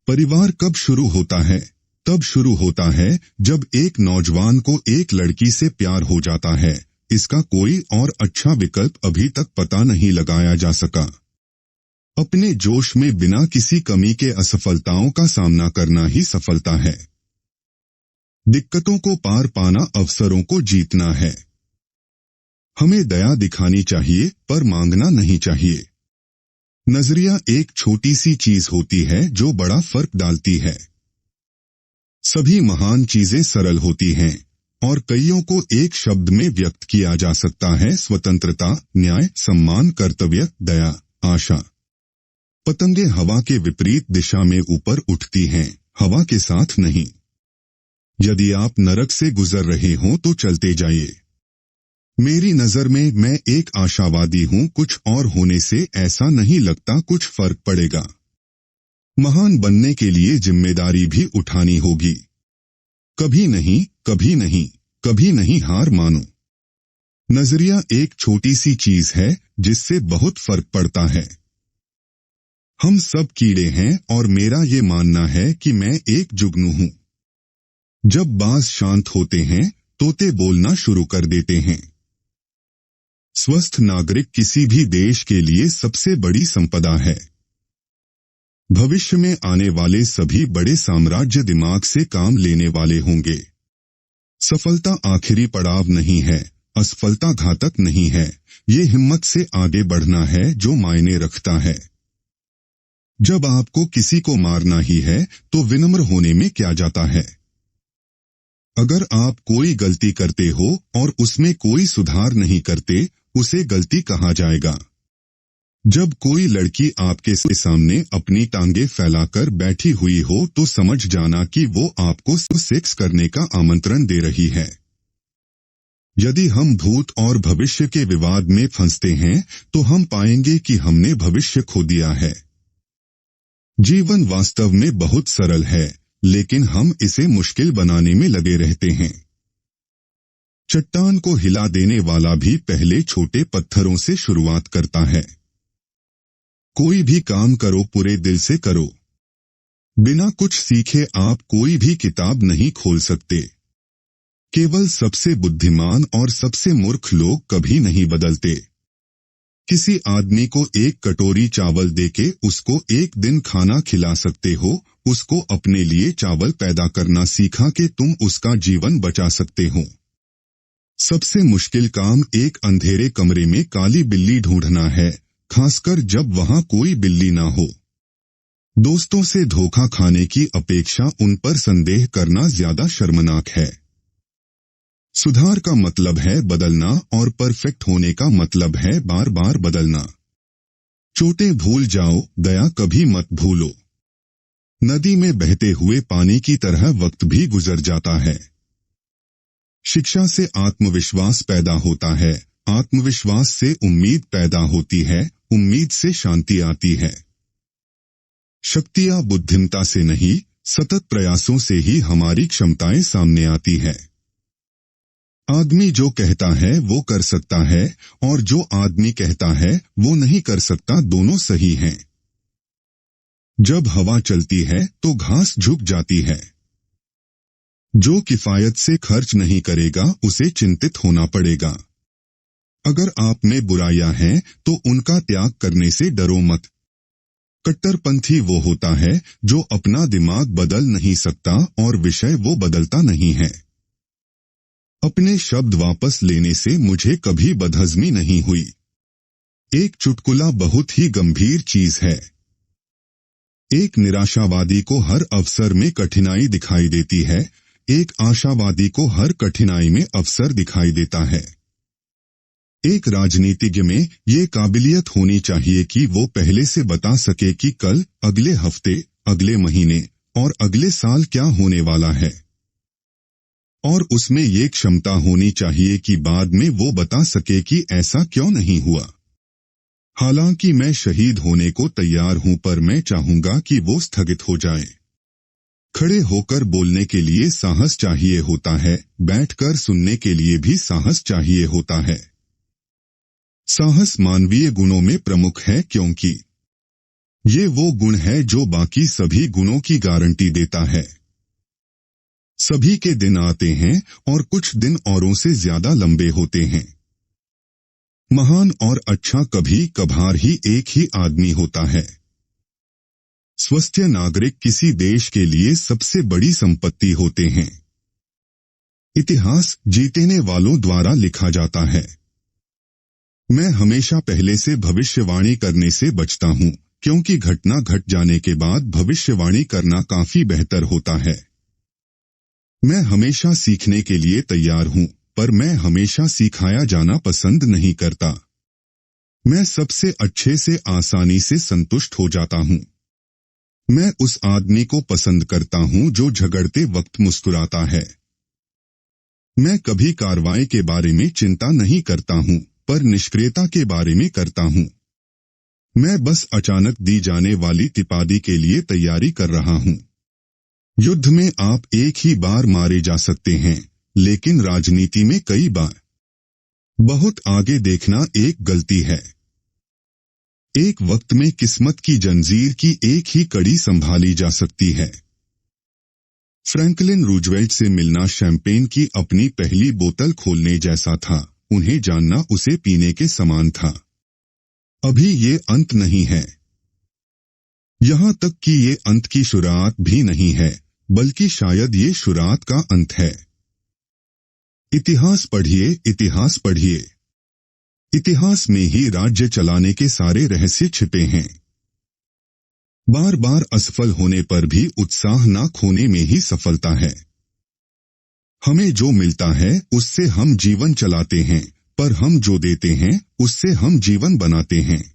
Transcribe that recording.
परिवार कब शुरू होता है? तब शुरू होता है जब एक नौजवान को एक लड़की से प्यार हो जाता है। इसका कोई और अच्छा विकल्प अभी तक पता नहीं लगाया जा सका। अपने जोश में बिना किसी कमी के असफलताओं का सामना करना ही सफलता है। दिक्कतों को पार पाना अवसरों को जीतना है। हमें दया दिखानी चाहिए पर मांगना नहीं चाहिए। नजरिया एक छोटी सी चीज होती है जो बड़ा फर्क डालती है। सभी महान चीजें सरल होती हैं और कईयों को एक शब्द में व्यक्त किया जा सकता है: स्वतंत्रता, न्याय, सम्मान, कर्तव्य, दया, आशा। पतंगे हवा के विपरीत दिशा में ऊपर उठती हैं, हवा के साथ नहीं। यदि आप नरक से गुजर रहे हों तो चलते जाइए। मेरी नजर में मैं एक आशावादी हूं, कुछ और होने से ऐसा नहीं लगता कुछ फर्क पड़ेगा। महान बनने के लिए जिम्मेदारी भी उठानी होगी। कभी नहीं, कभी नहीं, कभी नहीं हार मानो। नजरिया एक छोटी सी चीज है जिससे बहुत फर्क पड़ता है। हम सब कीड़े हैं और मेरा ये मानना है कि मैं एक जुगनू हूं। जब बाज शांत होते हैं, तोते बोलना शुरू कर देते हैं। स्वस्थ नागरिक किसी भी देश के लिए सबसे बड़ी संपदा है। भविष्य में आने वाले सभी बड़े साम्राज्य दिमाग से काम लेने वाले होंगे। सफलता आखिरी पड़ाव नहीं है, असफलता घातक नहीं है, ये हिम्मत से आगे बढ़ना है जो मायने रखता है। जब आपको किसी को मारना ही है तो विनम्र होने में क्या जाता है। अगर आप कोई गलती करते हो और उसमें कोई सुधार नहीं करते, उसे गलती कहा जाएगा। जब कोई लड़की आपके सामने अपनी टांगे फैलाकर बैठी हुई हो तो समझ जाना कि वो आपको सेक्स करने का आमंत्रण दे रही है। यदि हम भूत और भविष्य के विवाद में फंसते हैं तो हम पाएंगे कि हमने भविष्य खो दिया है। जीवन वास्तव में बहुत सरल है, लेकिन हम इसे मुश्किल बनाने में लगे रहते हैं। चट्टान को हिला देने वाला भी पहले छोटे पत्थरों से शुरुआत करता है। कोई भी काम करो, पूरे दिल से करो। बिना कुछ सीखे आप कोई भी किताब नहीं खोल सकते। केवल सबसे बुद्धिमान और सबसे मूर्ख लोग कभी नहीं बदलते। किसी आदमी को एक कटोरी चावल देके उसको एक दिन खाना खिला सकते हो, उसको अपने लिए चावल पैदा करना सीखा के तुम उसका जीवन बचा सकते हो। सबसे मुश्किल काम एक अंधेरे कमरे में काली बिल्ली ढूंढना है, खासकर जब वहां कोई बिल्ली ना हो। दोस्तों से धोखा खाने की अपेक्षा उन पर संदेह करना ज्यादा शर्मनाक है। सुधार का मतलब है बदलना और परफेक्ट होने का मतलब है बार बार बदलना। चोटें भूल जाओ, दया कभी मत भूलो। नदी में बहते हुए पानी की तरह वक्त भी गुजर जाता है। शिक्षा से आत्मविश्वास पैदा होता है, आत्मविश्वास से उम्मीद पैदा होती है, उम्मीद से शांति आती है। शक्तियां बुद्धिमता से नहीं, सतत प्रयासों से ही हमारी क्षमताएं सामने आती है। आदमी जो कहता है वो कर सकता है और जो आदमी कहता है वो नहीं कर सकता, दोनों सही हैं। जब हवा चलती है तो घास झुक जाती है। जो किफायत से खर्च नहीं करेगा उसे चिंतित होना पड़ेगा। अगर आप में बुराइयां हैं तो उनका त्याग करने से डरो मत। कट्टरपंथी वो होता है जो अपना दिमाग बदल नहीं सकता और विषय वो बदलता नहीं है। अपने शब्द वापस लेने से मुझे कभी बदहजमी नहीं हुई। एक चुटकुला बहुत ही गंभीर चीज है। एक निराशावादी को हर अवसर में कठिनाई दिखाई देती है, एक आशावादी को हर कठिनाई में अवसर दिखाई देता है। एक राजनीतिज्ञ में ये काबिलियत होनी चाहिए कि वो पहले से बता सके कि कल, अगले हफ्ते, अगले महीने और अगले साल क्या होने वाला है। और उसमें ये क्षमता होनी चाहिए कि बाद में वो बता सके कि ऐसा क्यों नहीं हुआ। हालांकि मैं शहीद होने को तैयार हूं, पर मैं चाहूंगा कि वो स्थगित हो जाए। खड़े होकर बोलने के लिए साहस चाहिए होता है, बैठकर सुनने के लिए भी साहस चाहिए होता है। साहस मानवीय गुणों में प्रमुख है क्योंकि ये वो गुण है जो बाकी सभी गुणों की गारंटी देता है। सभी के दिन आते हैं और कुछ दिन औरों से ज्यादा लंबे होते हैं। महान और अच्छा कभी कभार ही एक ही आदमी होता है। स्वस्थ नागरिक किसी देश के लिए सबसे बड़ी संपत्ति होते हैं। इतिहास जीतने वालों द्वारा लिखा जाता है। मैं हमेशा पहले से भविष्यवाणी करने से बचता हूँ, क्योंकि घटना घट जाने के बाद भविष्यवाणी करना काफी बेहतर होता है। मैं हमेशा सीखने के लिए तैयार हूँ, पर मैं हमेशा सिखाया जाना पसंद नहीं करता। मैं सबसे अच्छे से आसानी से संतुष्ट हो जाता हूँ। मैं उस आदमी को पसंद करता हूँ जो झगड़ते वक्त मुस्कुराता है। मैं कभी कार्रवाई के बारे में चिंता नहीं करता हूँ, पर निष्क्रियता के बारे में करता हूँ। मैं बस अचानक दी जाने वाली तिपादी के लिए तैयारी कर रहा हूँ। युद्ध में आप एक ही बार मारे जा सकते हैं, लेकिन राजनीति में कई बार। बहुत आगे देखना एक गलती है। एक वक्त में किस्मत की जंजीर की एक ही कड़ी संभाली जा सकती है। फ्रैंकलिन रूजवेल्ट से मिलना शैंपेन की अपनी पहली बोतल खोलने जैसा था। उन्हें जानना उसे पीने के समान था। अभी ये अंत नहीं है। यहाँ तक कि ये अंत की शुरुआत भी नहीं है, बल्कि शायद ये शुरुआत का अंत है। इतिहास पढ़िए, इतिहास पढ़िए। इतिहास में ही राज्य चलाने के सारे रहस्य छिपे हैं। बार बार असफल होने पर भी उत्साह न खोने में ही सफलता है। हमें जो मिलता है उससे हम जीवन चलाते हैं, पर हम जो देते हैं उससे हम जीवन बनाते हैं।